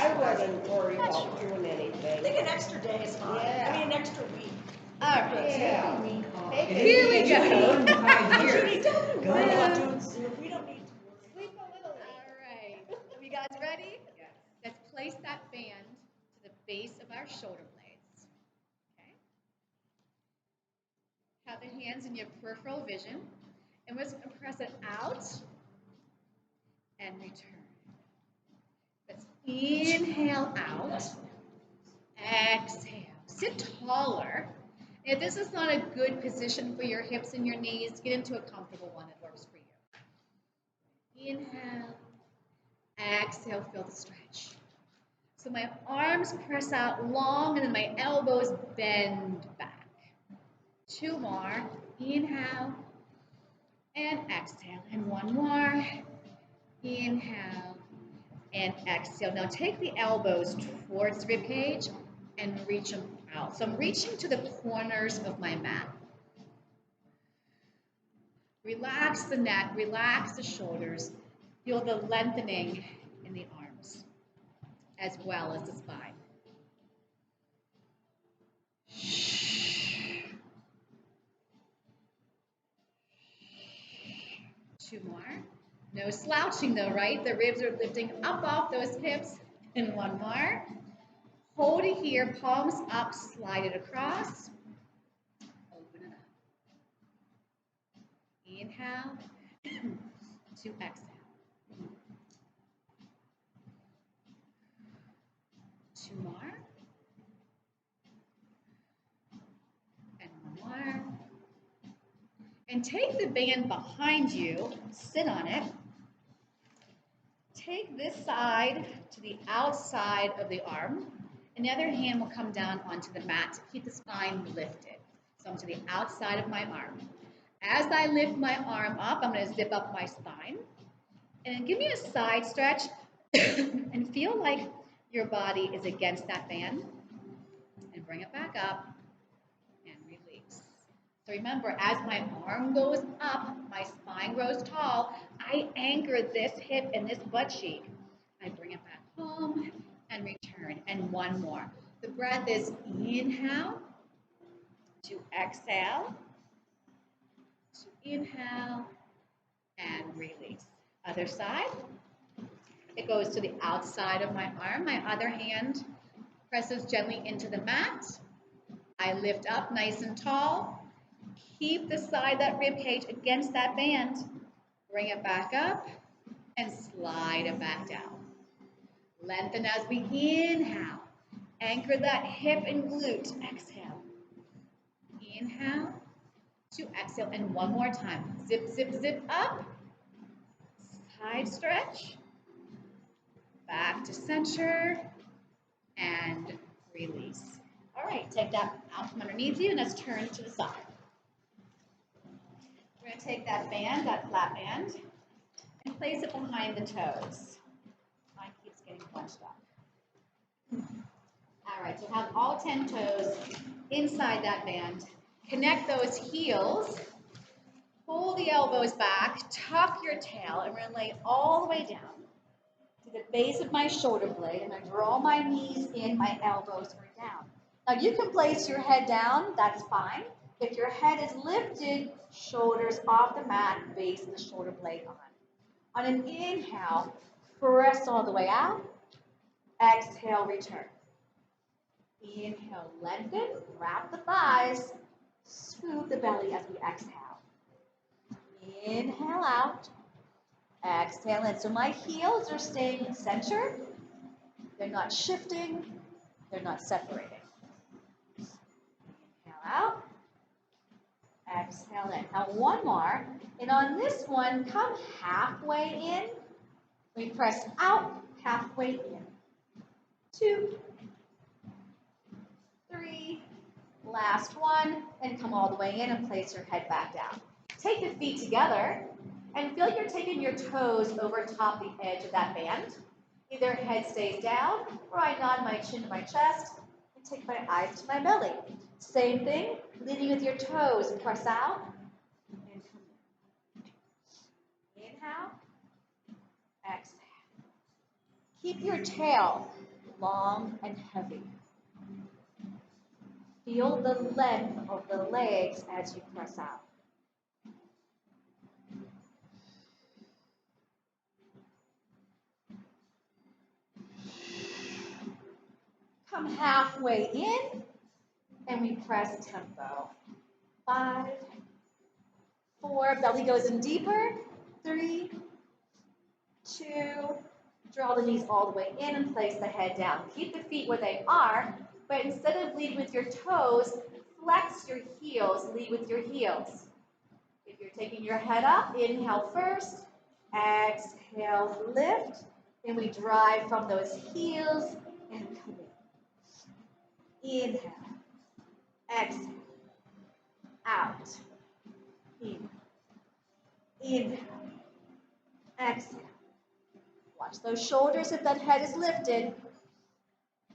I wasn't worried about doing anything. I think an extra day is fine. Yeah. I mean, an extra week. All right. Yeah. Here we go. Judy, don't worry about doing soup. We don't need to worry. Sleep a little. All right. Are you guys ready? Yes. Let's place that band to the base of our shoulder blades. Okay. Have the hands in your peripheral vision. And we're just going to press it out and return. Let's inhale out. Exhale. Sit taller. If this is not a good position for your hips and your knees, get into a comfortable one that works for you. Inhale. Exhale, feel the stretch. So my arms press out long and then my elbows bend back. 2 more. Inhale. And exhale. And 1 more. Inhale. And exhale. Now take the elbows towards the rib cage and reach them out. So I'm reaching to the corners of my mat. Relax the neck, relax the shoulders. Feel the lengthening in the arms as well as the spine. 2 more. No slouching though, right? The ribs are lifting up off those hips. And 1 more. Hold it here, palms up, slide it across. Open it up. Inhale to exhale. 2 more. And 1 more. And take the band behind you, sit on it. Take this side to the outside of the arm. And the other hand will come down onto the mat to keep the spine lifted. So I'm to the outside of my arm. As I lift my arm up, I'm going to zip up my spine. And then give me a side stretch and feel like your body is against that band. And bring it back up and release. So remember, as my arm goes up, my spine grows tall, I anchor this hip and this butt cheek. I bring it back home and return. And 1 more. The breath is inhale to exhale, to inhale and release. Other side. It goes to the outside of my arm. My other hand presses gently into the mat. I lift up nice and tall. Keep the side of that rib cage against that band. Bring it back up and slide it back down. Lengthen as we inhale. Anchor that hip and glute. Exhale. Inhale to exhale. And 1 more time. Zip, zip, zip up. Side stretch. Back to center. And release. All right, take that out from underneath you and let's turn to the side. We're going to take that band, that flat band, and place it behind the toes. Mine keeps getting bunched up. All right, so have all 10 toes inside that band. Connect those heels. Pull the elbows back. Tuck your tail. And we're going to lay all the way down to the base of my shoulder blade. And I draw my knees in, my elbows are down. Now you can place your head down. That's fine. If your head is lifted, shoulders off the mat, base of the shoulder blade on. On an inhale, press all the way out. Exhale, return. Inhale, lengthen, wrap the thighs, smooth the belly as we exhale. Inhale out, exhale in. So my heels are staying in center. They're not shifting, they're not separating. Inhale out, exhale in. Now 1 more, and on this one, come halfway in. We press out, halfway in. 2, 3, last one, and come all the way in and place your head back down. Take the feet together and feel like you're taking your toes over top the edge of that band. Either head stays down or I nod my chin to my chest and take my eyes to my belly. Same thing, leading with your toes, press out and come in. Inhale, exhale. Keep your tail long and heavy. Feel the length of the legs as you press out. Come halfway in, and we press tempo. 5, 4, belly goes in deeper. 3, 2, draw the knees all the way in and place the head down. Keep the feet where they are, but instead of lead with your toes, flex your heels, lead with your heels. If you're taking your head up, inhale first, exhale, lift, and we drive from those heels and come in. Inhale, exhale, out, in, inhale, exhale. Watch those shoulders if that head is lifted.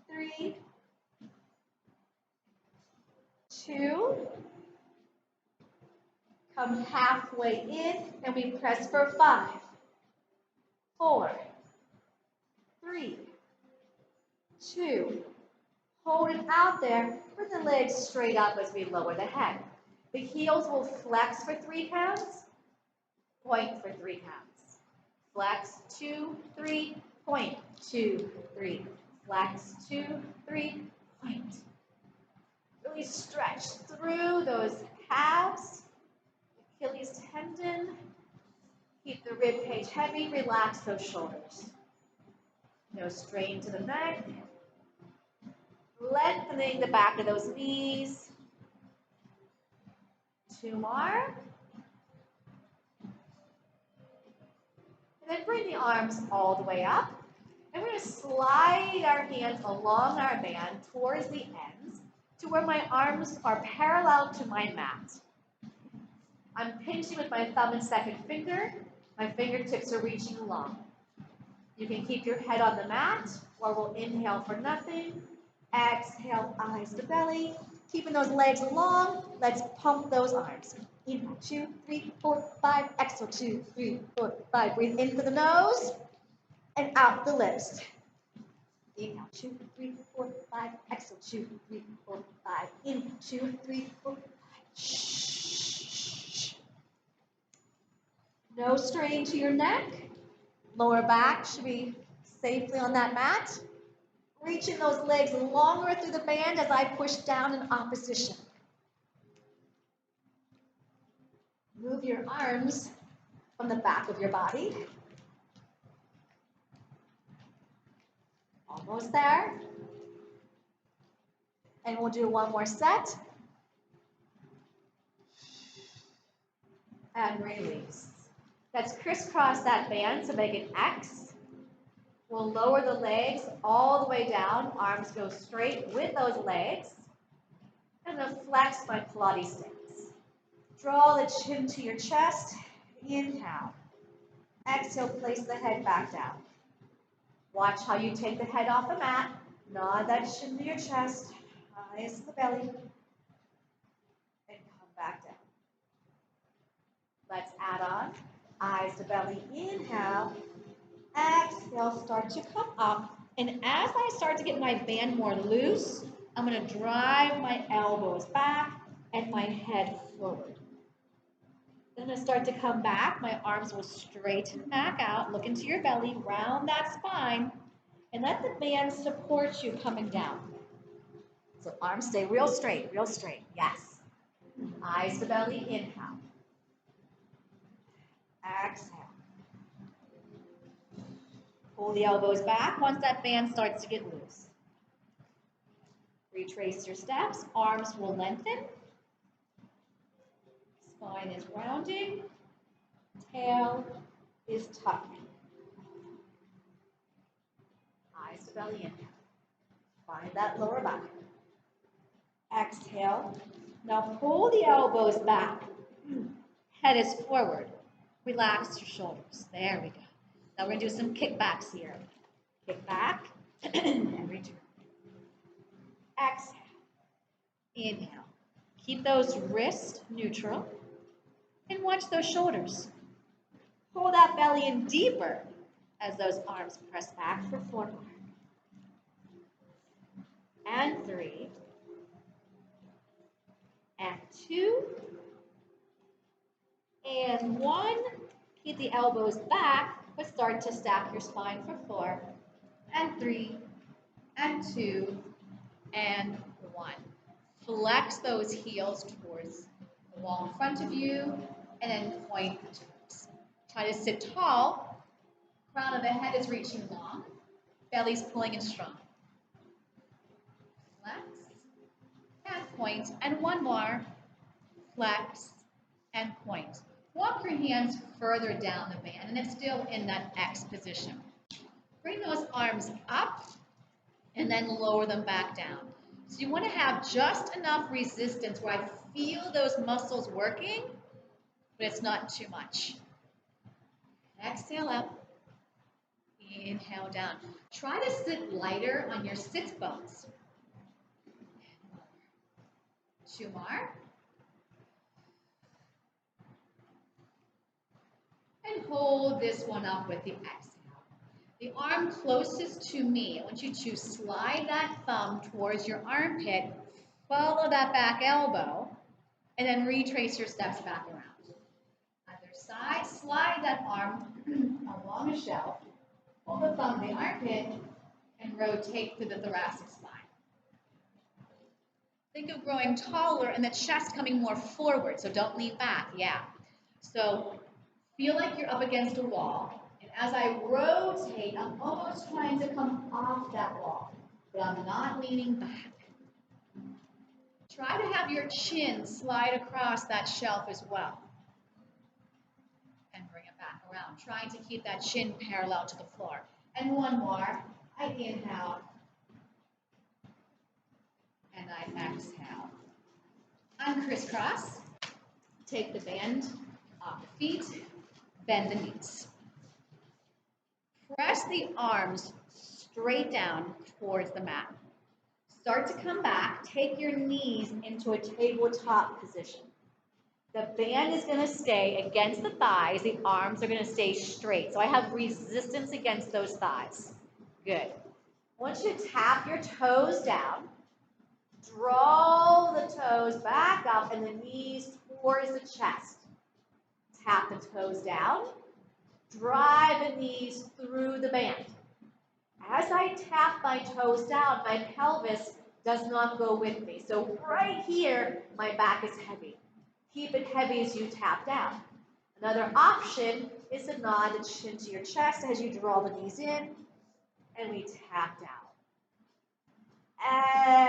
3, 2, come halfway in, and we press for 5, 4, 3, 2, hold it out there, bring the legs straight up as we lower the head. The heels will flex for 3 counts, point for 3 counts. Flex, 2, 3, point, 2, 3. Flex, 2, 3, point. Really stretch through those calves, Achilles tendon. Keep the rib cage heavy, relax those shoulders. No strain to the neck. Lengthening the back of those knees. 2 more. And then bring the arms all the way up. And we're going to slide our hands along our band towards the ends to where my arms are parallel to my mat. I'm pinching with my thumb and second finger. My fingertips are reaching along. You can keep your head on the mat, or we'll inhale for nothing. Exhale, eyes to belly. Keeping those legs long, let's pump those arms. Inhale, 2, 3, 4, 5. Exhale, 2, 3, 4, 5. Breathe in through the nose and out the lips. Inhale, 2, 3, 4, 5. Exhale, 2, 3, 4, 5. Inhale, 2, 3, 4, 5. Shh. No strain to your neck. Lower back should be safely on that mat. Reaching those legs longer through the band as I push down in opposition. Move your arms from the back of your body. Almost there. And we'll do one more set. And release. Let's crisscross that band to make an X. We'll lower the legs all the way down. Arms go straight with those legs. And then flex my Pilates stance. Draw the chin to your chest. Inhale. Exhale, place the head back down. Watch how you take the head off the mat. Nod that chin to your chest. Eyes to the belly. And come back down. Let's add on. Eyes to belly. Inhale. Exhale, start to come up. And as I start to get my band more loose, I'm going to drive my elbows back and my head forward. Then I'm going to start to come back. My arms will straighten back out. Look into your belly. Round that spine. And let the band support you coming down. So arms stay real straight, real straight. Yes. Eyes to belly. Inhale. Exhale. Pull the elbows back once that band starts to get loose. Retrace your steps. Arms will lengthen. Spine is rounding. Tail is tucking. Eyes to belly in. Find that lower back. Exhale. Now pull the elbows back. Head is forward. Relax your shoulders. There we go. Now we're going to do some kickbacks here. Kick back and return. Exhale. Inhale. Keep those wrists neutral and watch those shoulders. Pull that belly in deeper as those arms press back for 4 more. and 3, and 2, and 1. Keep the elbows back, but start to stack your spine for 4, and 3, and 2, and 1. Flex those heels towards the wall in front of you, and then point the toes. Try to sit tall. Crown of the head is reaching long. Belly's pulling in strong. Flex, and point, and one more. Flex, and point. Walk your hands further down the band, and it's still in that X position. Bring those arms up, and then lower them back down. So you want to have just enough resistance where I feel those muscles working, but it's not too much. Exhale up. Inhale down. Try to sit lighter on your sits bones. 2 more. And hold this one up with the exhale. The arm closest to me, I want you to slide that thumb towards your armpit, follow that back elbow, and then retrace your steps back around. Other side, slide that arm along a shelf, hold the thumb to the armpit, and rotate through the thoracic spine. Think of growing taller and the chest coming more forward, so don't lean back, yeah. So feel like you're up against a wall. As I rotate, I'm almost trying to come off that wall, but I'm not leaning back. Try to have your chin slide across that shelf as well. And bring it back around, trying to keep that chin parallel to the floor. And one more. I inhale. And I exhale. On crisscross, take the band off the feet, bend the knees. Press the arms straight down towards the mat. Start to come back. Take your knees into a tabletop position. The band is going to stay against the thighs. The arms are going to stay straight. So I have resistance against those thighs. Good. I want you to tap your toes down. Draw the toes back up and the knees towards the chest. Tap the toes down. Drive the knees through the band. As I tap my toes down, my pelvis does not go with me. So right here, my back is heavy. Keep it heavy as you tap down. Another option is to nod the chin to your chest as you draw the knees in, and we tap down.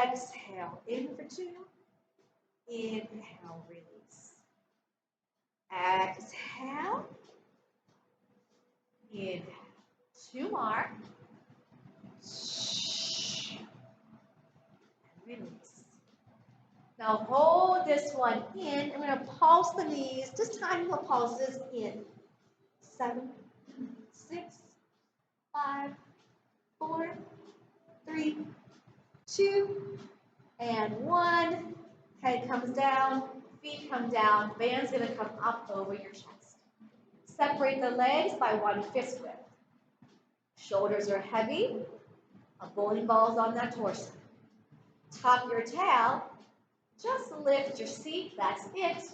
Exhale, in for 2. Inhale, release. Exhale. Inhale. 2 more. And release. Now hold this one in. I'm going to pulse the knees, just tiny little pulses in. 7, 6, 5, 4, 3, 2, and 1. Head comes down, feet come down, band's going to come up over your chest. Separate the legs by 1 fist width. Shoulders are heavy. A bowling ball's on that torso. Tuck your tail. Just lift your seat, that's it.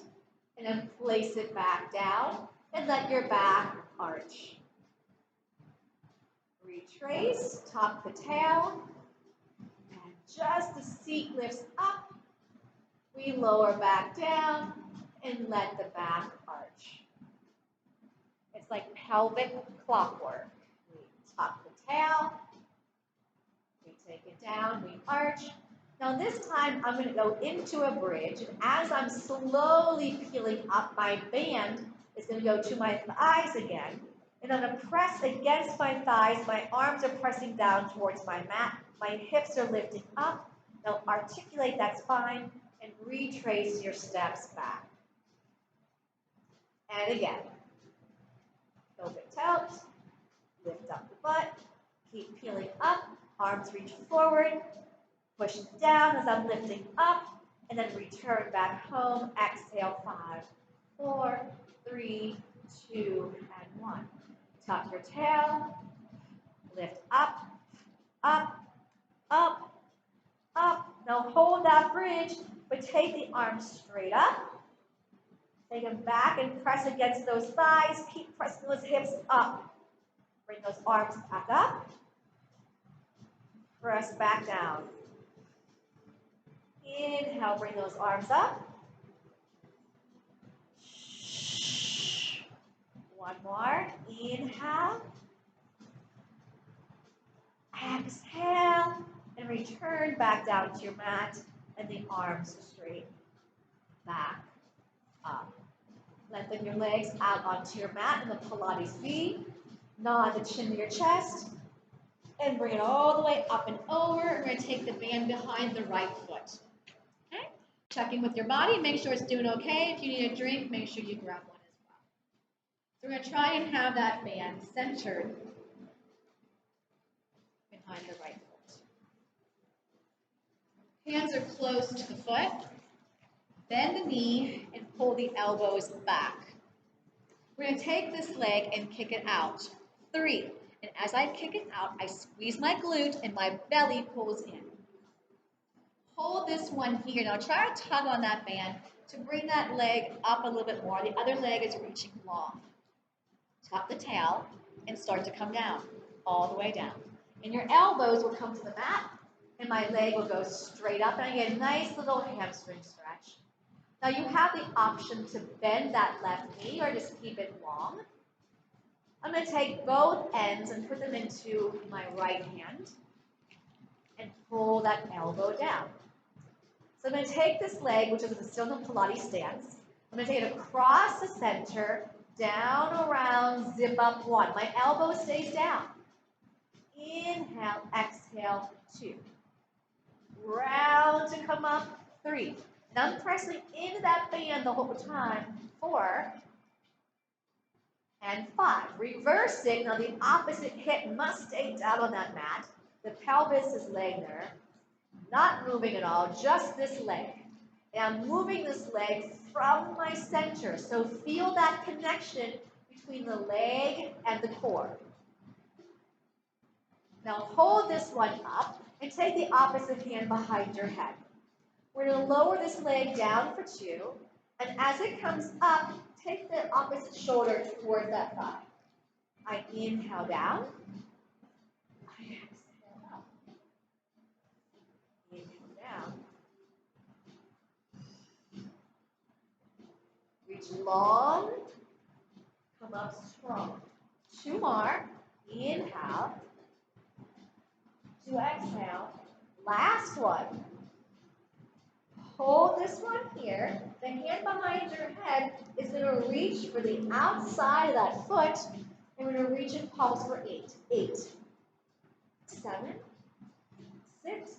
And then place it back down and let your back arch. Retrace, tuck the tail. And just the seat lifts up. We lower back down and let the back arch. It's like pelvic clockwork. We tuck the tail, we take it down, we arch. Now this time I'm going to go into a bridge, and as I'm slowly peeling up, my band is going to go to my thighs again, and I'm going to press against my thighs. My arms are pressing down towards my mat. My hips are lifting up. Now articulate that spine and retrace your steps back. And again. Pelvic tilt, lift up the butt, keep peeling up, arms reach forward, push down as I'm lifting up, and then return back home. Exhale, 5, 4, 3, 2, and 1. Tuck your tail, lift up, up, up, bridge, but take the arms straight up. Take them back and press against those thighs. Keep pressing those hips up. Bring those arms back up. Press back down. Inhale, bring those arms up. One more. Inhale. Exhale. And return back down to your mat. And the arms straight back up. Lengthen your legs out onto your mat in the Pilates V. Nod the chin to your chest. And bring it all the way up and over. And we're going to take the band behind the right foot. Okay? Check in with your body. Make sure it's doing okay. If you need a drink, make sure you grab one as well. So we're going to try and have that band centered behind the right foot. Hands are close to the foot. Bend the knee and pull the elbows back. We're going to take this leg and kick it out. 3. And as I kick it out, I squeeze my glute and my belly pulls in. Hold this one here. Now try to tug on that band to bring that leg up a little bit more. The other leg is reaching long. Tuck the tail and start to come down, all the way down. And your elbows will come to the mat, and my leg will go straight up, and I get a nice little hamstring stretch. Now you have the option to bend that left knee or just keep it long. I'm going to take both ends and put them into my right hand and pull that elbow down. So I'm going to take this leg, which is still in the Pilates stance. I'm going to take it across the center, down, around, zip up 1. My elbow stays down. Inhale, exhale, 2. Round to come up, 3. Now I'm pressing into that band the whole time, 4. And 5. Reverse it. Now the opposite hip must stay down on that mat. The pelvis is laying there. Not moving at all, just this leg. And I'm moving this leg from my center. So feel that connection between the leg and the core. Now hold this one up and take the opposite hand behind your head. We're going to lower this leg down for 2. And as it comes up, take the opposite shoulder towards that thigh. I inhale down. I exhale up. Inhale down. Reach long. Come up strong. 2 more. Inhale. 2 exhale. Last one. Hold this one here. The hand behind your head is going to reach for the outside of that foot. And we're going to reach and pulse for 8. 8, 7, 6,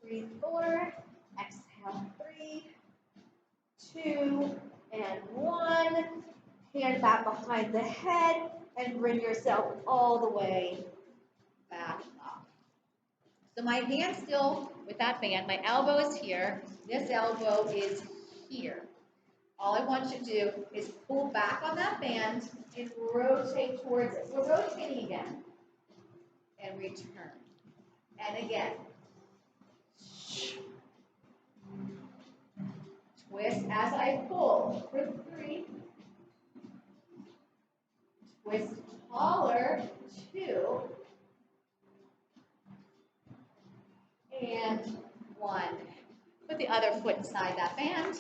3, 4. Exhale, 3, 2, and 1. Hand back behind the head and bring yourself all the way back up. So my hand's still with that band. My elbow is here. This elbow is here. All I want you to do is pull back on that band and rotate towards it. We're rotating again. And return. And again. Twist as I pull for 3. Twist taller, 2. And 1. Put the other foot inside that band.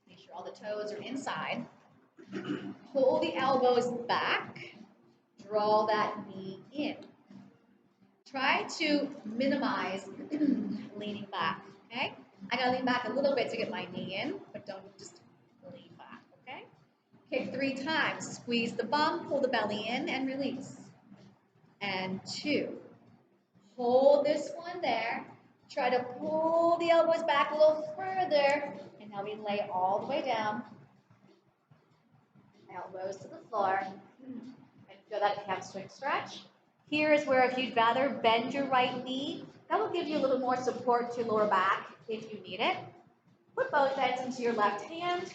Make sure all the toes are inside. Pull the elbows back. Draw that knee in. Try to minimize leaning back, okay? I gotta lean back a little bit to get my knee in, but don't just lean back, okay? Kick 3 times. Squeeze the bum, pull the belly in, and release. And 2. Hold this one there. Try to pull the elbows back a little further. And now we lay all the way down. Elbows to the floor. And feel that hamstring stretch. Here is where if you'd rather bend your right knee, that will give you a little more support to your lower back if you need it. Put both ends into your left hand.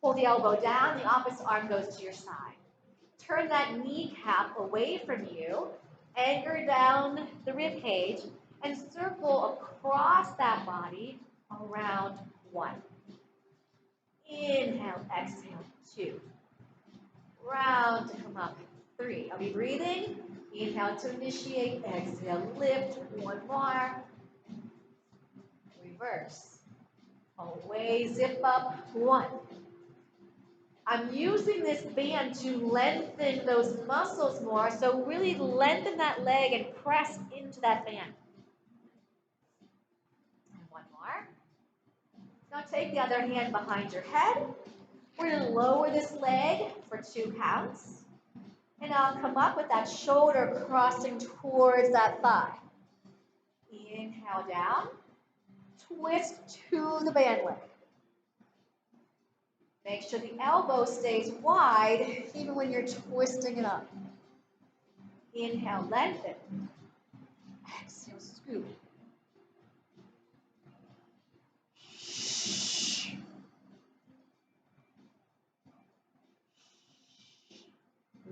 Pull the elbow down. The opposite arm goes to your side. Turn that kneecap away from you. Anchor down the rib cage and circle across that body around 1. Inhale, exhale, 2. Round to come up, 3. Are we breathing? Inhale to initiate, exhale, lift, 1 more. Reverse. Away, zip up, 1. I'm using this band to lengthen those muscles more, so really lengthen that leg and press into that band. And 1 more. Now take the other hand behind your head. We're going to lower this leg for 2 counts. And I'll come up with that shoulder crossing towards that thigh. Inhale down. Twist to the band leg. Make sure the elbow stays wide even when you're twisting it up. Inhale, lengthen. Exhale, scoop.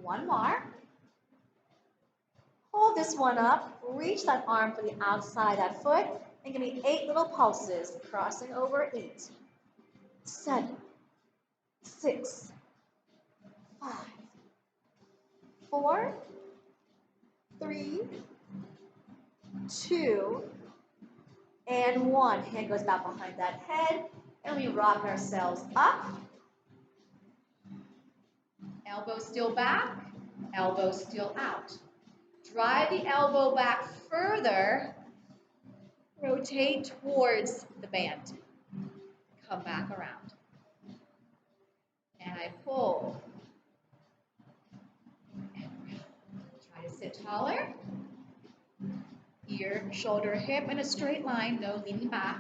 One more. Hold this one up. Reach that arm for the outside of that foot. And give me 8 little pulses, crossing over 8, 7, 6, 5, 4, 3, 2, and 1. Hand goes back behind that head, and we rock ourselves up. Elbow still back, elbow still out. Drive the elbow back further. Rotate towards the band. Come back around. And I pull. Try to sit taller. Ear, shoulder, hip in a straight line, no leaning back.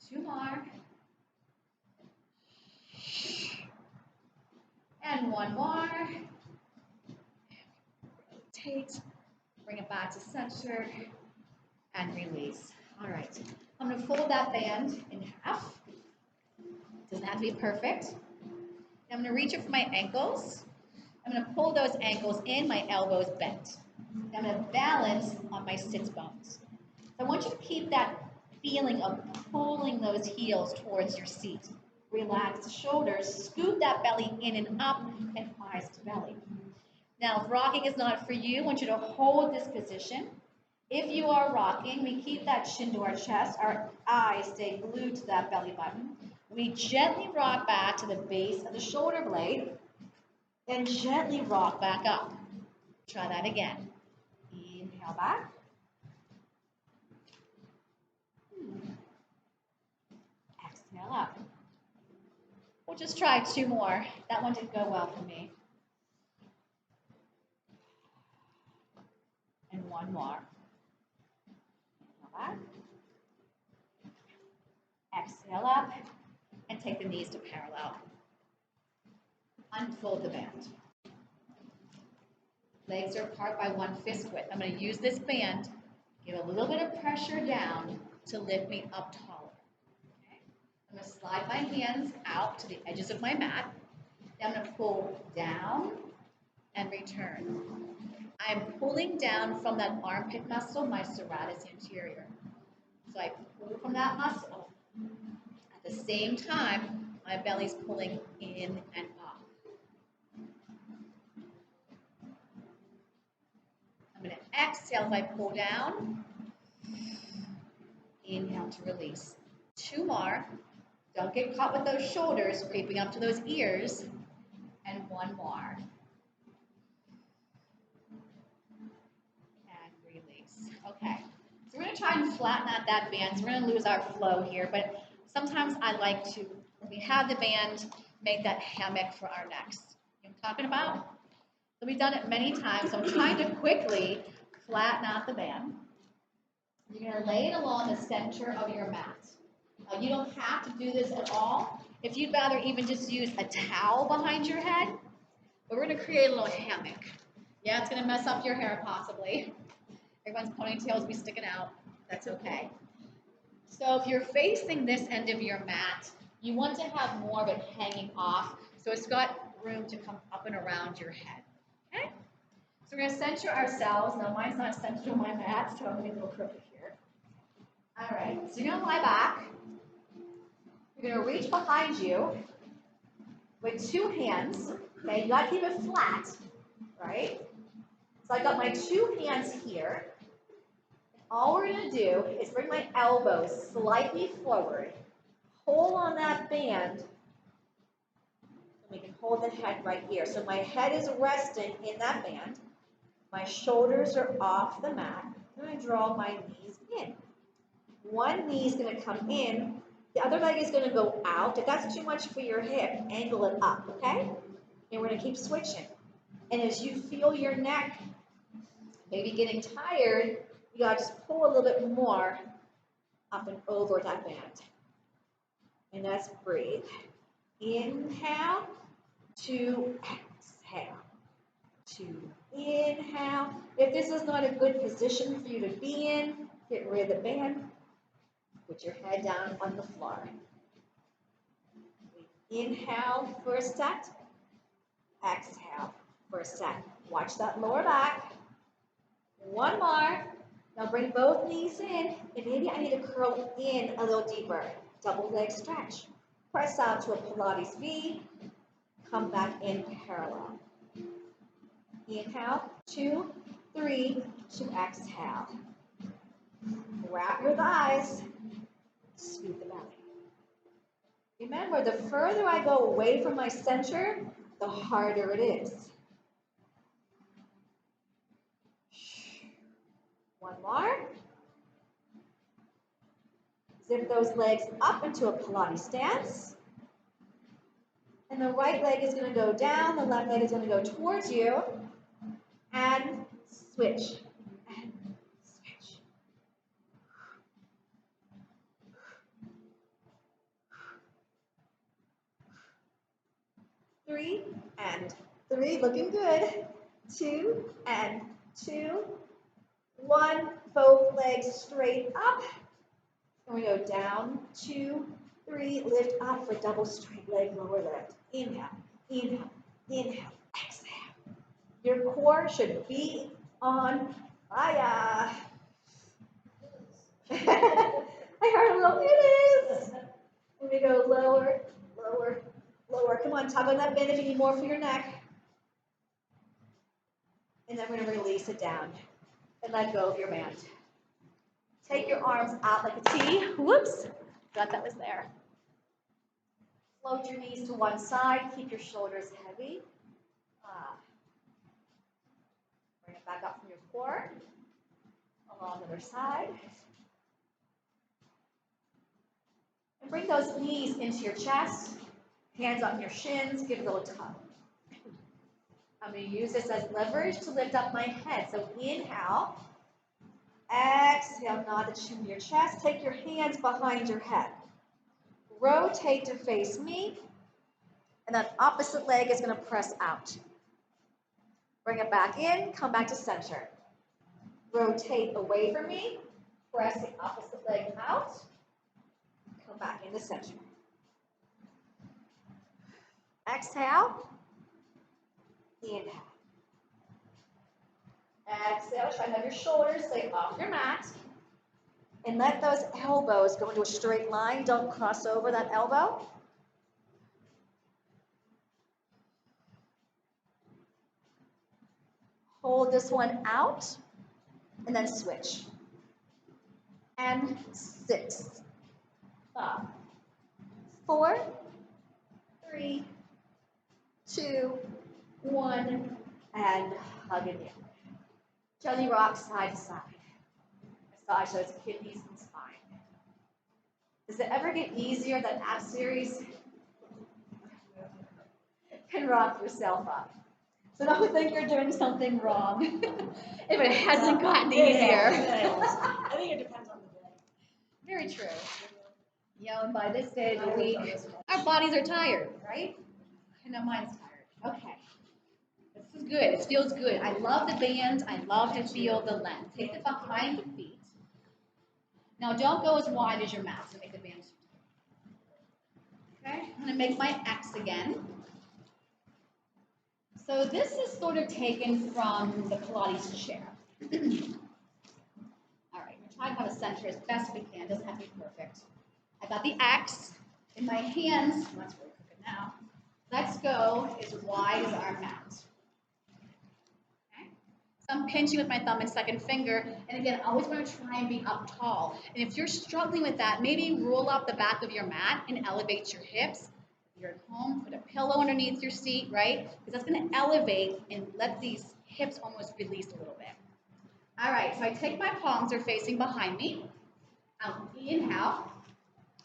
Two more. And 1 more. Rotate, bring it back to center, and release. All right, I'm going to fold that band in half. Doesn't have to be perfect. I'm going to reach it for my ankles. I'm going to pull those ankles in, my elbows bent. I'm going to balance on my sits bones. So I want you to keep that feeling of pulling those heels towards your seat. Relax the shoulders, scoop that belly in and up, and eyes to belly. Now, if rocking is not for you, I want you to hold this position. If you are rocking, we keep that chin to our chest. Our eyes stay glued to that belly button. We gently rock back to the base of the shoulder blade and gently rock back up. Try that again. Inhale back. Exhale up. We'll just try 2 more. That one didn't go well for me. And 1 more. Inhale back. Exhale up. And take the knees to parallel. Unfold the band. Legs are apart by 1 fist width. I'm going to use this band, give a little bit of pressure down to lift me up taller. Okay? I'm going to slide my hands out to the edges of my mat. Then I'm going to pull down and return. I'm pulling down from that armpit muscle, my serratus anterior. So I pull from that muscle. At the same time, my belly's pulling in and up. I'm going to exhale as I pull down. Inhale to release. 2 more. Don't get caught with those shoulders creeping up to those ears. And 1 more. And release. Okay. So we're going to try and flatten out that band. So we're going to lose our flow here. But sometimes I like to, when we have the band, make that hammock for our necks. You know what I'm talking about? So we've done it many times. So I'm trying to quickly flatten out the band. You're going to lay it along the center of your mat. You don't have to do this at all. If you'd rather even just use a towel behind your head, but we're going to create a little hammock. Yeah, it's going to mess up your hair possibly. Everyone's ponytails will be sticking out. That's okay. So if you're facing this end of your mat, You want to have more of it hanging off, so it's got room to come up and around your head. Okay? So we're going to center ourselves. Now mine's not centered on my mat, so I'm going to go crooked here. All right, so you're going to lie back. You're going to reach behind you with two hands. Okay, you got to keep it flat, right? So I got my two hands here. All we're going to do is bring my elbows slightly forward. Hold on that band. And we can hold the head right here. So my head is resting in that band. My shoulders are off the mat. I'm going to draw my knees in. One knee is going to come in. The other leg is going to go out. If that's too much for your hip, angle it up, okay? And we're going to keep switching. And as you feel your neck maybe getting tired, you got to just pull a little bit more up and over that band. And let's breathe. Inhale, to exhale. To inhale. If this is not a good position for you to be in, get rid of the band. Put your head down on the floor. Inhale for a set. Exhale for a set. Watch that lower back. One more. Now bring both knees in, and maybe I need to curl in a little deeper. Double leg stretch. Press out to a Pilates V. Come back in parallel. Inhale, 2, 3, to exhale. Wrap your thighs. Scoot the belly. Remember, the further I go away from my center, the harder it is. One more. Zip those legs up into a Pilates stance. And the right leg is going to go down, the left leg is going to go towards you. And switch. And switch. 3 and 3, looking good. 2 and 2. 1, both legs straight up. And we go down, 2, 3, lift up for double straight leg, lower lift. Inhale, inhale, inhale, exhale. Your core should be on fire. I heard a little, it is. And we go lower, lower, lower. Come on, tug on that band if you need more for your neck. And then we're going to release it down and let go of your band. Take your arms out like a T. Whoops, forgot that was there. Float your knees to one side. Keep your shoulders heavy. Bring it back up from your core. Along the other side. And bring those knees into your chest. Hands on your shins. Give a little tug. I'm going to use this as leverage to lift up my head. So inhale. Exhale, nod the chin to your chest. Take your hands behind your head. Rotate to face me. And that opposite leg is going to press out. Bring it back in. Come back to center. Rotate away from me. Press the opposite leg out. Come back into center. Exhale. Inhale. Exhale, try to have your shoulders stay off your mat. And let those elbows go into a straight line. Don't cross over that elbow. Hold this one out. And then switch. And 6, 5, 4, 3, 2, 1, and hug it in. Jelly rock side to side. Massage those kidneys and spine. Does it ever get easier that ab series? Can rock yourself up. So don't think you're doing something wrong if it hasn't gotten easier. I think it depends on the day. Very true. You know, and by this day of the week, our bodies are tired, right? I know mine's tired. Okay. This is good. It feels good. I love the band. I love to feel the length. Take it behind the feet. Now don't go as wide as your mat to make the band. gonna make my X again. So this is sort of taken from the Pilates chair. All right, we're trying to have a center as best we can. Doesn't have to be perfect. I got the X in my hands. That's really crooked now. Let's go as wide as our mat. Okay. So I'm pinching with my thumb and second finger. And again, I always want to try and be up tall. And if you're struggling with that, maybe roll up the back of your mat and elevate your hips. If you're at home, put a pillow underneath your seat, right? Because that's going to elevate and let these hips almost release a little bit. All right, so I take my palms, they're facing behind me. I'll inhale,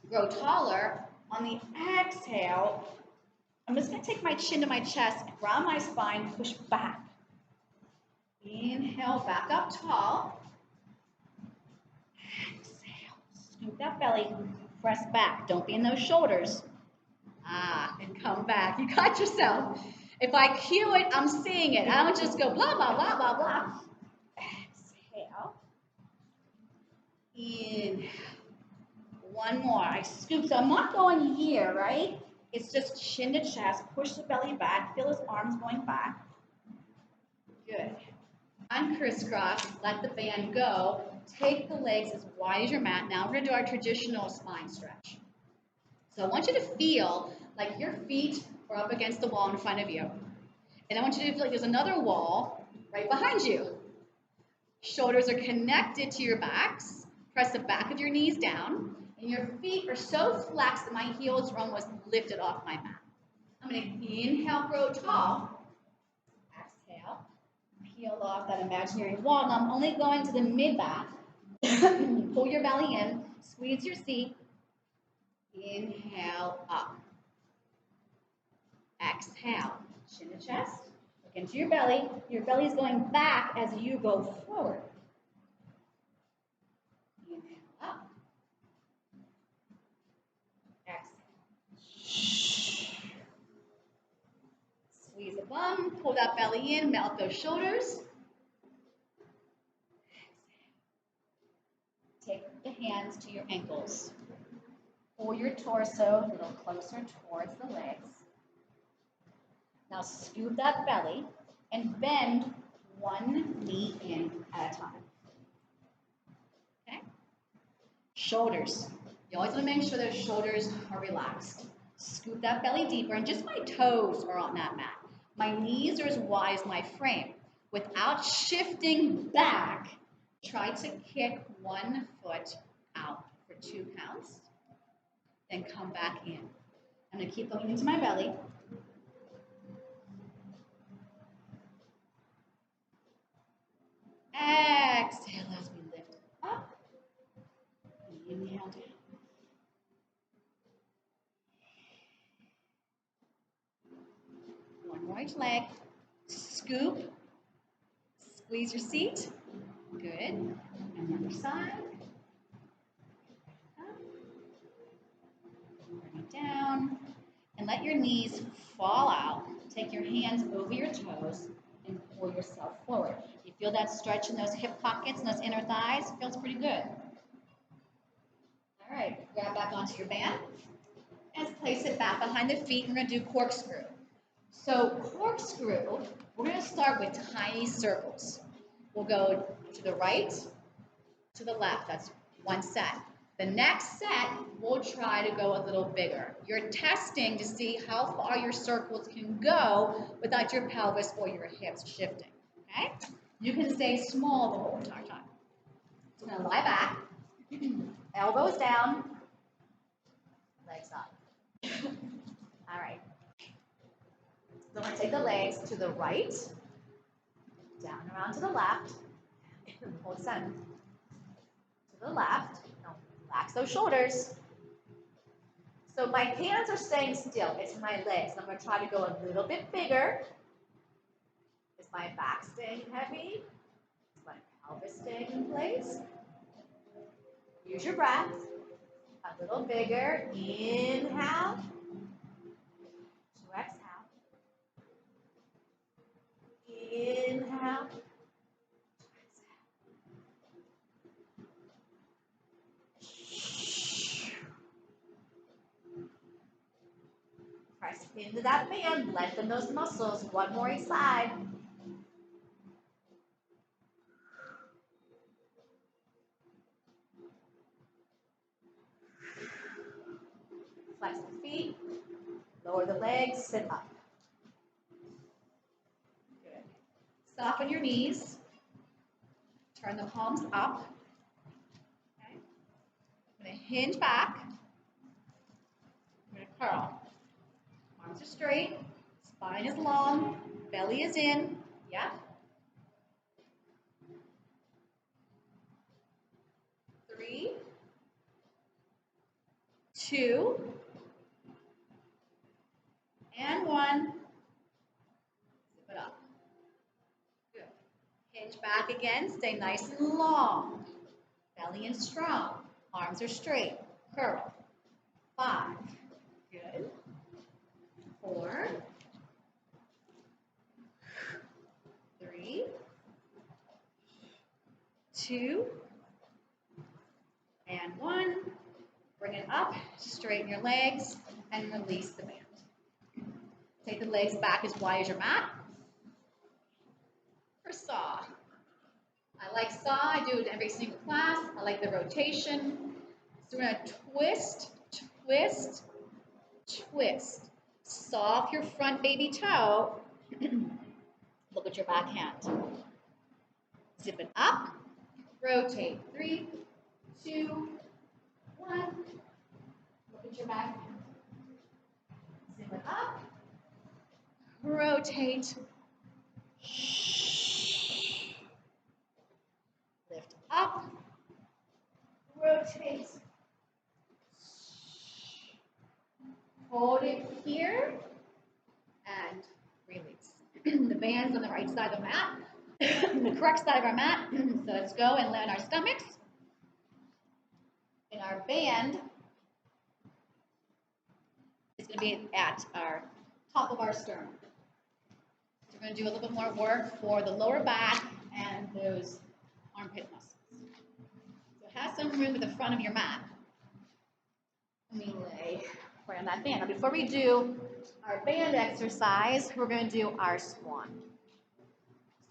grow taller. On the exhale, I'm just going to take my chin to my chest, ground my spine, push back. Inhale, back up tall. Exhale, scoop that belly, press back. Don't be in those shoulders. And come back. You got yourself. If I cue it, I'm seeing it. I don't just go blah, blah, blah, blah, blah. Exhale. Inhale. One more. I scoop. So I'm not going here, right? It's just chin to chest. Push the belly back. Feel his arms going back. Good. On crisscross, let the band go. Take the legs as wide as your mat. Now we're going to do our traditional spine stretch. So I want you to feel like your feet are up against the wall in front of you. And I want you to feel like there's another wall right behind you. Shoulders are connected to your backs. Press the back of your knees down. And your feet are so flexed that my heels are almost lifted off my mat. I'm going to inhale, grow tall. Exhale. Peel off that imaginary wall. Now I'm only going to the mid-back. Pull your belly in. Squeeze your seat. Inhale, up. Exhale. Chin to chest. Look into your belly. Your belly is going back as you go forward. Inhale, up. Exhale. Squeeze the bum. Pull that belly in. Melt those shoulders. Take the hands to your ankles. Pull your torso a little closer towards the legs. Now scoop that belly and bend one knee in at a time. Okay? Shoulders. You always want to make sure those shoulders are relaxed. Scoop that belly deeper, and just my toes are on that mat. My knees are as wide as my frame. Without shifting back, try to kick one foot out for 2 counts. Then come back in. I'm going to keep going into my belly. Exhale as we lift up. Inhale down. One more each leg. Scoop. Squeeze your seat. Good. And the other side. Bring it down. And let your knees fall out. Take your hands over your toes and pull yourself forward. You feel that stretch in those hip pockets and those inner thighs? Feels pretty good. All right, grab back onto your band and place it back behind the feet. We're going to do corkscrew. So corkscrew, we're going to start with tiny circles. We'll go to the right, to the left. That's one set. The next set, we'll try to go a little bigger. You're testing to see how far your circles can go without your pelvis or your hips shifting, okay? You can stay small the whole entire time. So I'm gonna lie back, elbows down, legs up. All right. So I'm gonna take the legs to the right, down around to the left, hold center. To the left. Relax those shoulders. So my hands are staying still. It's my legs. I'm going to try to go a little bit bigger. Is my back staying heavy? Is my pelvis staying in place? Use your breath. A little bigger. Inhale. To exhale. Inhale. Press into that band, lengthen those muscles. One more each side. Flex the feet, lower the legs, sit up. Good. Soften your knees. Turn the palms up. Okay. I'm going to hinge back. I'm going to curl. Arms are straight. Spine is long. Belly is in. Yep. 3, 2, and 1. Zip it up. Good. Hinge back again. Stay nice and long. Belly in strong. Arms are straight. Curl. 5. Good. 4. 3. 2. And 1. Bring it up. Straighten your legs and release the band. Take the legs back as wide as your mat. For saw. I like saw. I do it in every single class. I like the rotation. So we're going to twist, twist, twist. Saw off your front baby toe. Look at your back hand. Zip it up. Rotate. 3, 2, 1. Look at your back hand. Zip it up. Rotate. Lift up. Rotate. Hold it here and release. The band's on the right side of the mat, the correct side of our mat. So let's go and land our stomachs. And our band is going to be at our top of our sternum. So we're going to do a little bit more work for the lower back and those armpit muscles. So have some room at the front of your mat. Let me lay right on that band. Now before we do our band exercise, we're going to do our swan.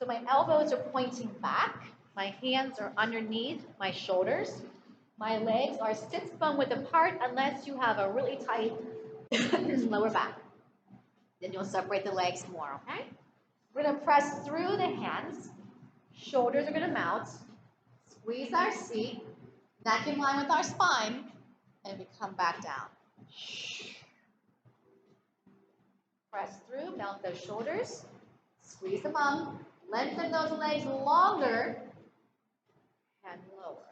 So my elbows are pointing back. My hands are underneath my shoulders. My legs are 6 bone width apart unless you have a really tight lower back. Then you'll separate the legs more, okay? We're going to press through the hands. Shoulders are going to mount. Squeeze our seat. Neck in line with our spine. And we come back down. Press through, mount those shoulders. Squeeze the bum. Lengthen those legs longer. And lower.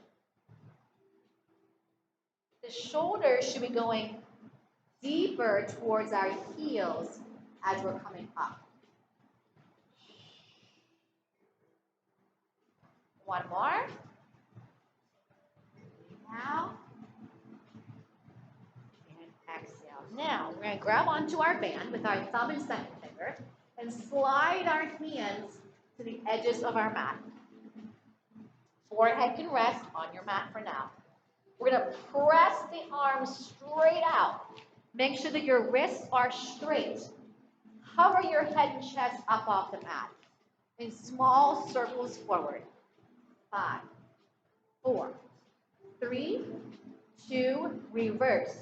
The shoulders should be going deeper towards our heels as we're coming up. One more. Now. And exhale. Now, we're going to grab onto our band with our thumb and second finger and slide our hands to the edges of our mat. Forehead can rest on your mat for now. We're going to press the arms straight out. Make sure that your wrists are straight. Hover your head and chest up off the mat. In small circles forward. 5, 4, 3, 2, reverse.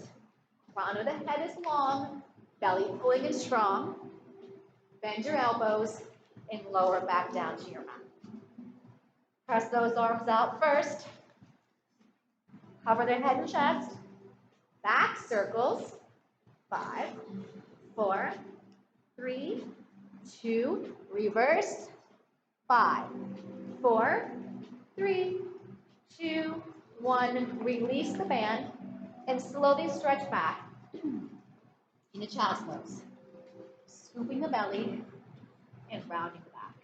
Crown of the head is long, belly pulling in strong. Bend your elbows and lower back down to your mat. Press those arms out first. Cover their head and chest. Back circles. 5, 4, 3, 2, reverse. 5, 4, 3, 2, 1. Release the band and slowly stretch back into child's pose. Scooping the belly and rounding the back.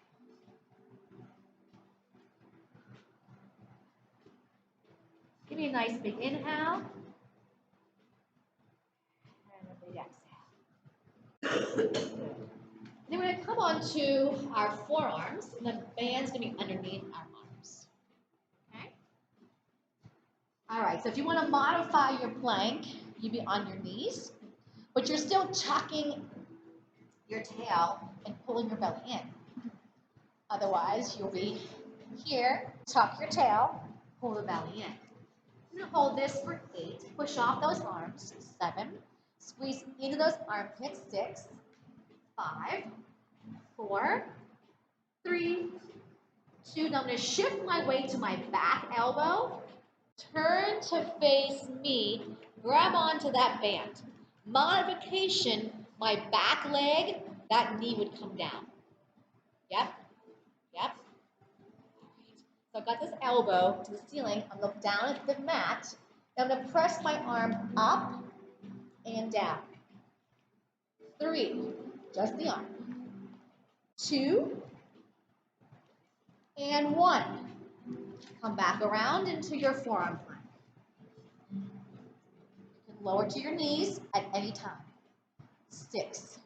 Give me a nice big inhale and a big exhale. Then we're going to come on to our forearms, and the band's going to be underneath our arms. Okay? All right, so if you want to modify your plank, you'd be on your knees. but you're still tucking your tail and pulling your belly in. Otherwise, you'll be here, tuck your tail, pull the belly in. I'm going to hold this for 8, push off those arms, 7, squeeze into those armpits, 6, 5, 4, 3, 2. Now I'm going to shift my weight to my back elbow, turn to face me, grab onto that band. Modification, my back leg, that knee would come down. Yep, yep. So I've got this elbow to the ceiling. I'm going to look down at the mat. I'm going to press my arm up and down. 3, just the arm. 2, and 1. Come back around into your forearm plank. You can lower to your knees at any time. 6,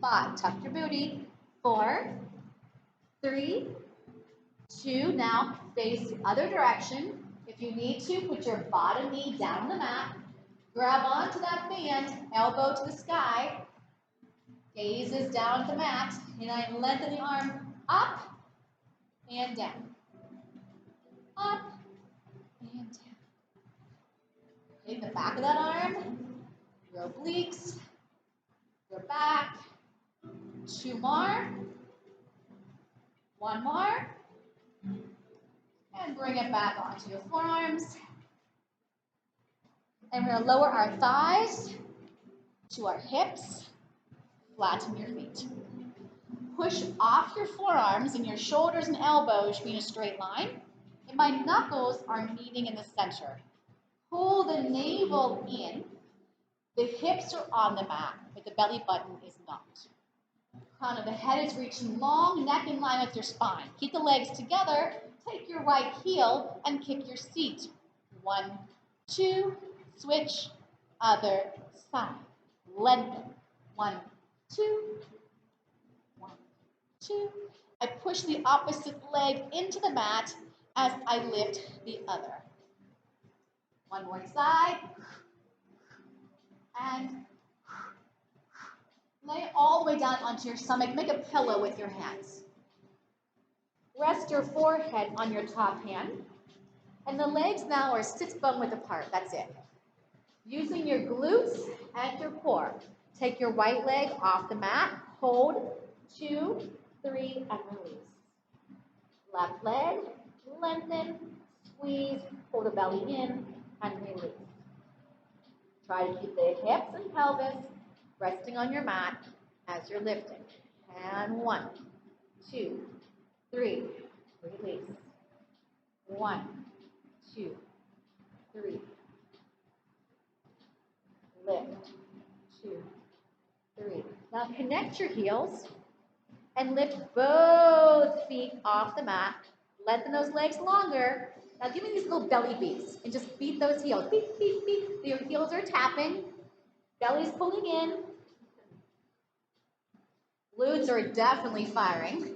5, tuck your booty. 4, 3, 2, now face the other direction. If you need to, put your bottom knee down on the mat. Grab onto that band, elbow to the sky. Gaze is down at the mat, and I lengthen the arm up and down. Up and down. Hitting the back of that arm, your obliques, your back. 2 more. 1 more. And bring it back onto your forearms. And we're going to lower our thighs to our hips. Flatten your feet. Push off your forearms, and your shoulders and elbows should be in a straight line. And my knuckles are meeting in the center. Pull the navel in. The hips are on the mat, but the belly button is not. Crown of the head is reaching long, neck in line with your spine. Keep the legs together. Take your right heel and kick your seat. 1, 2, switch, other side. Lengthen. 1, 2, 1, 2. I push the opposite leg into the mat as I lift the other. 1 more side. And lay all the way down onto your stomach. Make a pillow with your hands. Rest your forehead on your top hand. And the legs now are sits bone width apart. That's it. Using your glutes and your core. Take your right leg off the mat. Hold. 2, 3, and release. Left leg. Lengthen. Squeeze. Pull the belly in and release. Try to keep the hips and pelvis resting on your mat as you're lifting. And 1, 2, 3, release. 1, 2, 3. Lift. 2, 3. Now connect your heels and lift both feet off the mat. Lengthen those legs longer. Now give me these little belly beats and just beat those heels. Beat, beat, beat. Your heels are tapping. Belly's pulling in. Glutes are definitely firing.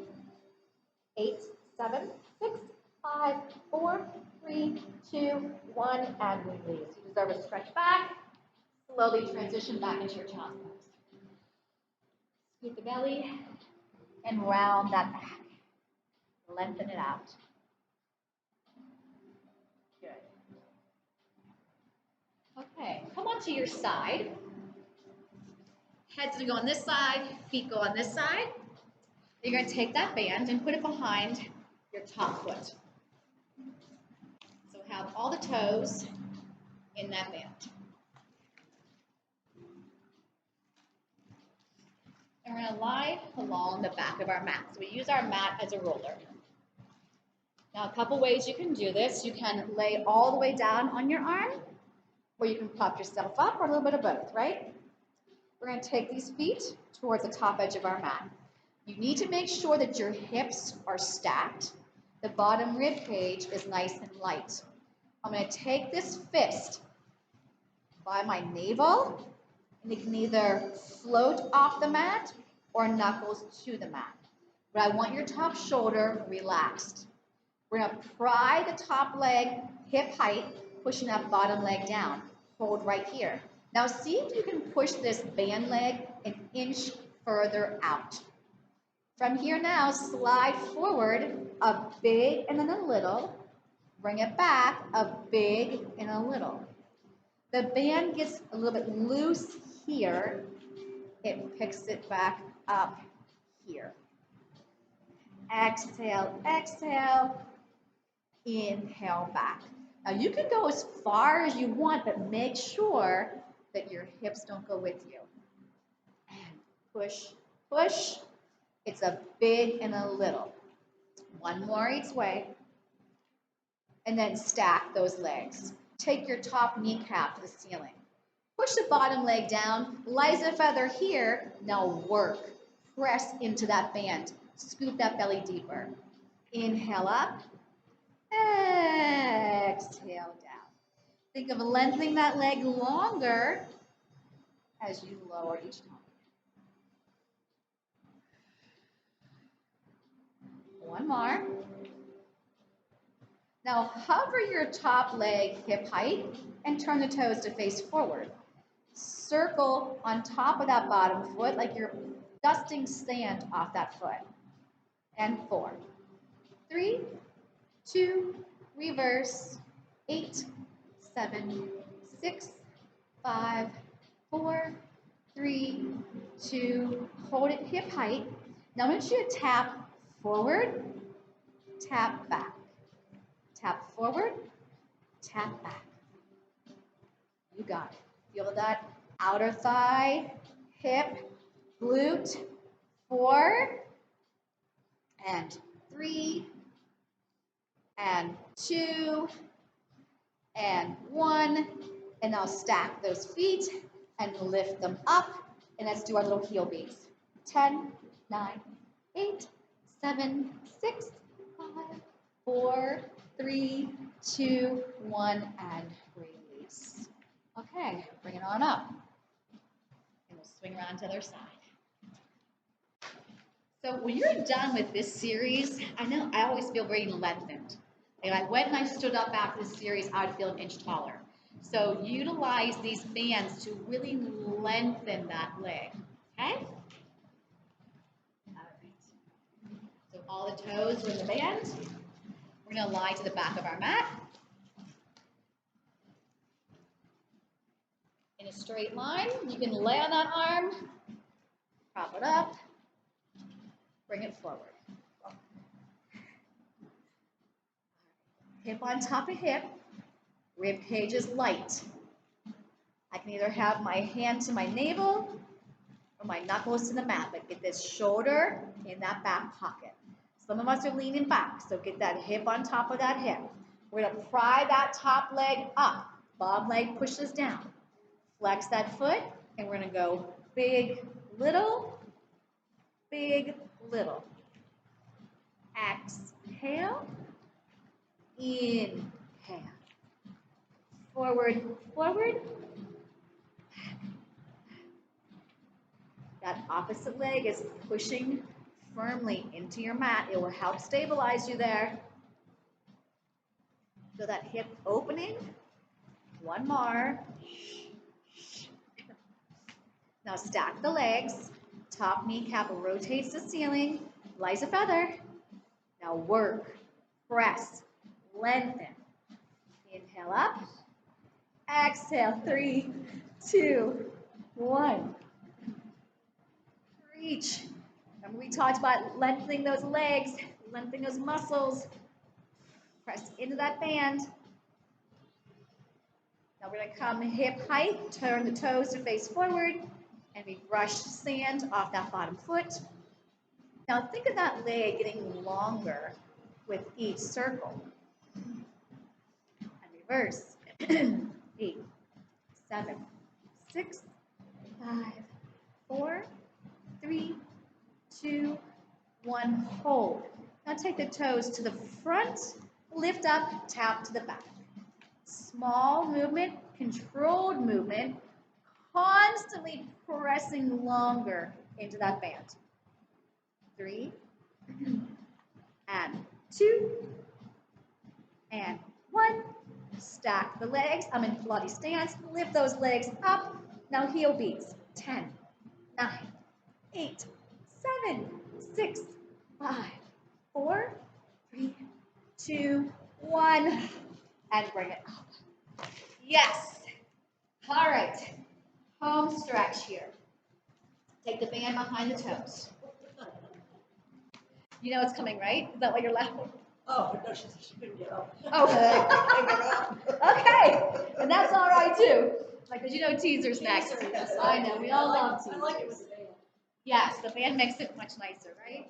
8, 7, 6, 5, 4, 3, 2, 1, and release. You deserve a stretch back. Slowly transition back into your child's pose. Scoot the belly and round that back. Lengthen it out. Good. Okay, come onto your side. Head's going to go on this side, feet go on this side. You're going to take that band and put it behind your top foot. So have all the toes in that band. And we're going to lie along the back of our mat. So we use our mat as a roller. Now, a couple ways you can do this. You can lay all the way down on your arm, or you can prop yourself up, or a little bit of both, right? We're going to take these feet towards the top edge of our mat. You need to make sure that your hips are stacked. The bottom rib cage is nice and light. I'm going to take this fist by my navel, and it can either float off the mat or knuckles to the mat. But I want your top shoulder relaxed. We're going to pry the top leg hip height, pushing that bottom leg down. Hold right here. Now see if you can push this band leg an inch further out. From here now, slide forward a big and then a little. Bring it back a big and a little. The band gets a little bit loose here. It picks it back up here. Exhale, exhale. Inhale back. Now you can go as far as you want, but make sure that your hips don't go with you. And push, push. It's a big and a little. One more each way. And then stack those legs. Take your top kneecap to the ceiling. Push the bottom leg down. Lies a feather here. Now work. Press into that band. Scoop that belly deeper. Inhale up. Exhale down. Think of lengthening that leg longer as you lower each time. One more. Now hover your top leg hip height and turn the toes to face forward. Circle on top of that bottom foot like you're dusting sand off that foot. And 4, 3, 2, reverse, 8, 7, 6, 5, 4, 3, 2, hold it hip height. Now I want you to tap forward, tap back. Tap forward, tap back. You got it. Feel that outer thigh, hip, glute. 4, and 3, and 2, and 1. And now stack those feet and lift them up. And let's do our little heel beats. 10, 9, 8, 7, 6, 5, 4, 3, 2, 1, and release. Okay, bring it on up. And we'll swing around to the other side. So when you're done with this series, I know I always feel very lengthened. Like when I stood up after this series, I'd feel an inch taller. So utilize these bands to really lengthen that leg, okay? All right. So all the toes are in the band. We're gonna lie to the back of our mat. In a straight line, you can lay on that arm, prop it up, bring it forward. Hip on top of hip, rib cage is light. I can either have my hand to my navel or my knuckles to the mat, but get this shoulder in that back pocket. Some of us are leaning back, so get that hip on top of that hip. We're gonna pry that top leg up. Bottom leg pushes down. Flex that foot, and we're gonna go big, little, big, little. Exhale, inhale. Forward, forward. That opposite leg is pushing firmly into your mat. It will help stabilize you there. So that hip opening. One more. Now stack the legs. Top kneecap rotates the ceiling. Lies a feather. Now work, press, lengthen. Inhale up. Exhale, 3, 2, 1. Reach. Remember we talked about lengthening those legs, lengthening those muscles. Press into that band. Now we're gonna come hip height, turn the toes to face forward, and we brush sand off that bottom foot. Now think of that leg getting longer with each circle. And reverse. 8, 7, 6, 5, 4, 3, 2, 1. Hold. Now take the toes to the front, lift up, tap to the back. Small movement, controlled movement, constantly pressing longer into that band. 3, and 2, and 1. Stack the legs. I'm in Pilates stance. Lift those legs up, Now heel beats. 10, 9, 8, 7, 6, 5, 4, 3, 2, 1. And bring it up. Yes. All right. Home stretch here. Take the band behind the toes. You know it's coming, right? Is that why you're laughing? Oh, no, she couldn't get up. Oh, okay. And that's all right too. Like, because you know teaser's next. Teaser, yes. I know, we all love teasers. I like it with the band. Yes, the band makes it much nicer, right?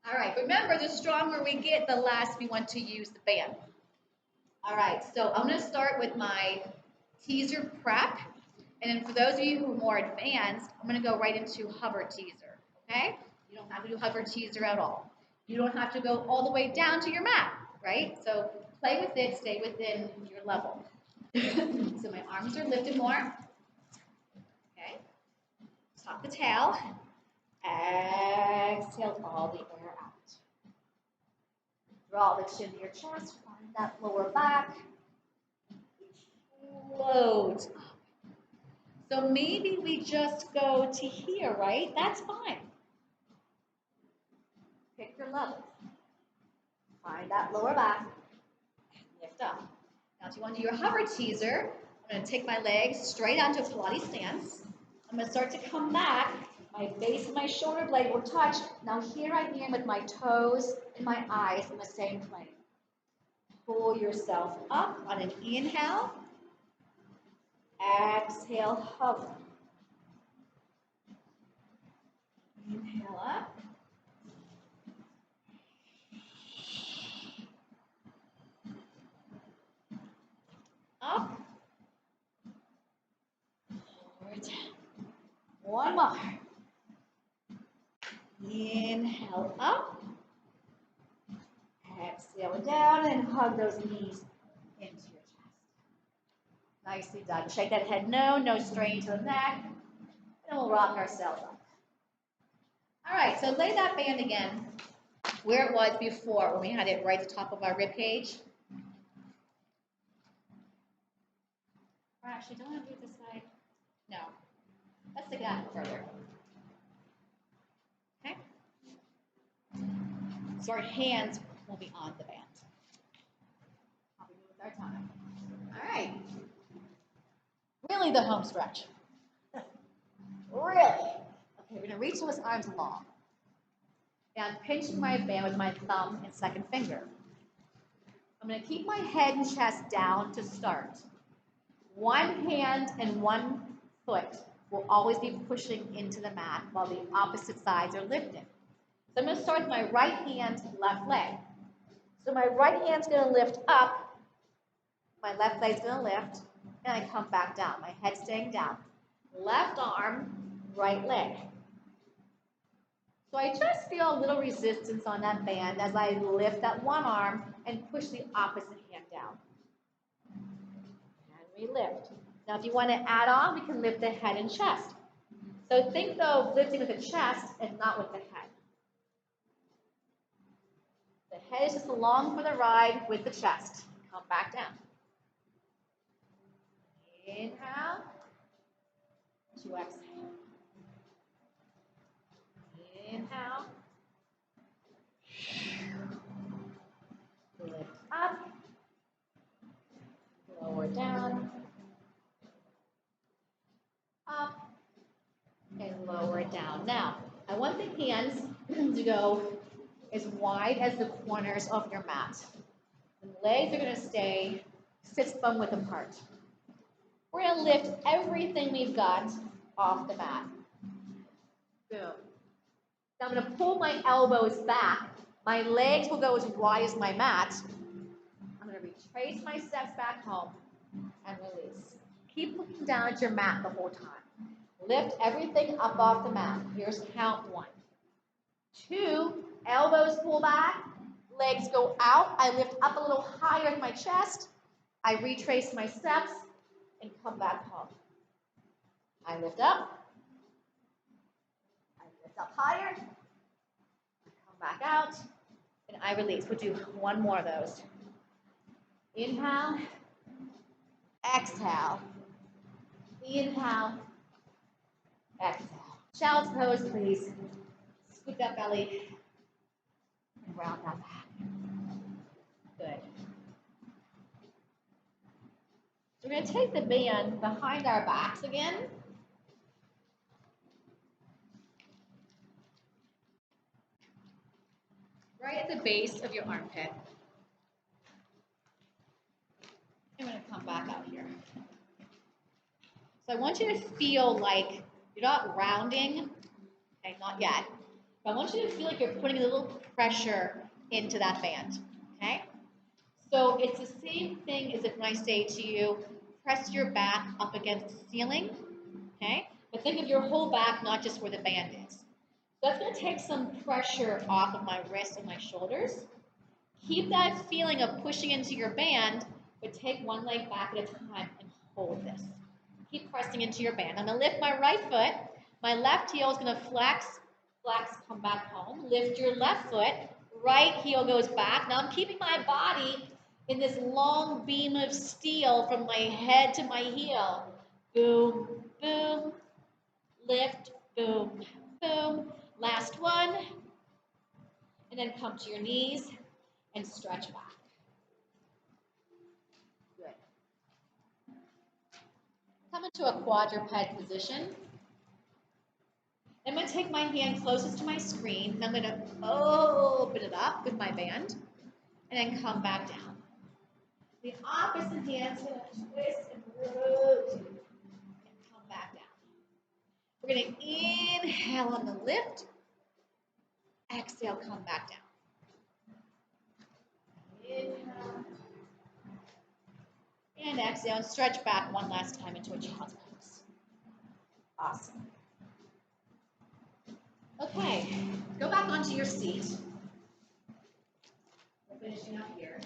All right, remember, the stronger we get, the less we want to use the band. All right, so I'm going to start with my teaser prep. And then for those of you who are more advanced, I'm going to go right into hover teaser, okay? You don't have to do hover teaser at all. You don't have to go all the way down to your mat, right? So play with it, stay within your level. So my arms are lifted more. Okay. Tuck the tail. Exhale all the air out. Draw the chin to your chest. Find that lower back. Float up. So maybe we just go to here, right? That's fine. Pick your level. Find that lower back. Lift up. Now, if you want to do your hover teaser, I'm going to take my legs straight onto a Pilates stance. I'm going to start to come back. My base and my shoulder blade will touch. Now, here I am with my toes and my eyes in the same plane. Pull yourself up on an inhale. Exhale, hover. Inhale up. Up. Forward. One more. Inhale up. Exhale down and hug those knees into your chest. Nicely done. Shake that head no strain to the neck. And we'll rock ourselves up. All right, so lay that band again where it was before when we had it right at the top of our rib cage. Or actually, don't want to do it this side. No. Let's take that further. Okay? So our hands will be on the band. How we do with our time. All right. Really the home stretch. Really. Okay, we're going to reach those arms long. And pinching my band with my thumb and second finger. I'm going to keep my head and chest down to start. One hand and one foot will always be pushing into the mat while the opposite sides are lifted. So I'm going to start with my right hand, left leg. So my right hand's going to lift up, my left leg's going to lift, and I come back down. My head staying down. Left arm, right leg. So I just feel a little resistance on that band as I lift that one arm and push the opposite hand down. And we lift. Now if you want to add on, we can lift the head and chest. So think though of lifting with the chest and not with the head. The head is just along for the ride with the chest. Come back down. Inhale. To exhale. Inhale. Lift up. Lower down. Up. And lower down. Now, I want the hands to go as wide as the corners of your mat. The legs are going to stay 6 bum width apart. We're going to lift everything we've got off the mat. Boom. Now I'm going to pull my elbows back. My legs will go as wide as my mat. I'm going to retrace my steps back home and release. Keep looking down at your mat the whole time. Lift everything up off the mat. Here's count 1. 2, elbows pull back, legs go out. I lift up a little higher in my chest. I retrace my steps and come back home. I lift up. I lift up higher. I come back out. And I release. We'll do one more of those. Inhale. Exhale. Inhale. Exhale. Child's pose, please. Scoop that belly and round that back. Good. So we're going to take the band behind our backs again. Right at the base of your armpit. I'm going to come back out here. So I want you to feel like you're not rounding, okay, not yet. But I want you to feel like you're putting a little pressure into that band, okay? So it's the same thing as if when I say to you, press your back up against the ceiling, okay? But think of your whole back, not just where the band is. So that's going to take some pressure off of my wrists and my shoulders. Keep that feeling of pushing into your band, but take one leg back at a time and hold this. Keep pressing into your band. I'm going to lift my right foot. My left heel is going to flex, come back home. Lift your left foot. Right heel goes back. Now I'm keeping my body in this long beam of steel from my head to my heel. Boom, boom. Lift, boom, boom. Last one. And then come to your knees and stretch back. Good. Come into a quadruped position. I'm going to take my hand closest to my screen, and I'm going to open it up with my band, and then come back down. The opposite hand's going to twist and rotate, and come back down. We're going to inhale on the lift, exhale, come back down. Inhale, and exhale, and stretch back one last time into a child's pose. Awesome. Okay, go back onto your seat. We're finishing up here.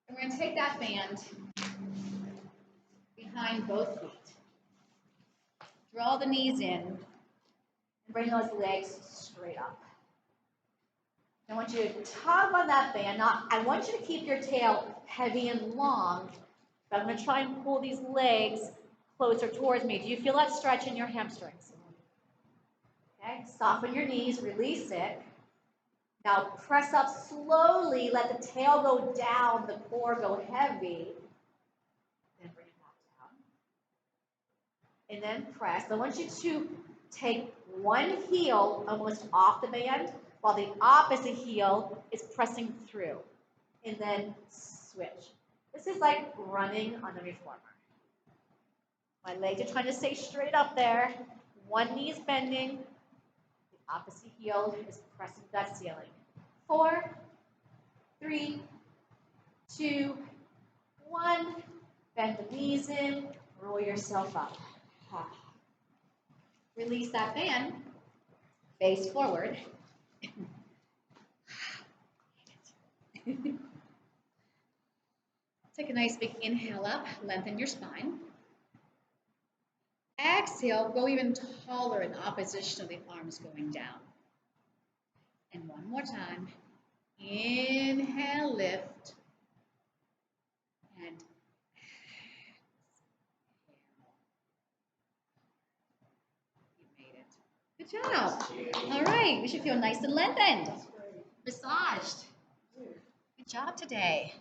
And we're going to take that band behind both feet. Draw the knees in and bring those legs straight up. I want you to tug on that band. Now, I want you to keep your tail heavy and long, but I'm going to try and pull these legs closer towards me. Do you feel that stretch in your hamstrings? Okay, soften your knees, release it. Now press up slowly, let the tail go down, the core go heavy. Then bring it back down. And then press. I want you to take one heel almost off the band while the opposite heel is pressing through. And then switch. This is like running on the reformer. My legs are trying to stay straight up there. One knee is bending. The opposite heel is pressing that ceiling. 4, 3, 2, 1. Bend the knees in. Roll yourself up. Release that band. Face forward. Take a nice big inhale up. Lengthen your spine. Exhale, go even taller in opposition of the arms going down. And one more time. Inhale, lift. And exhale. You made it. Good job. All right, we should feel nice and lengthened. Massaged. Good job today.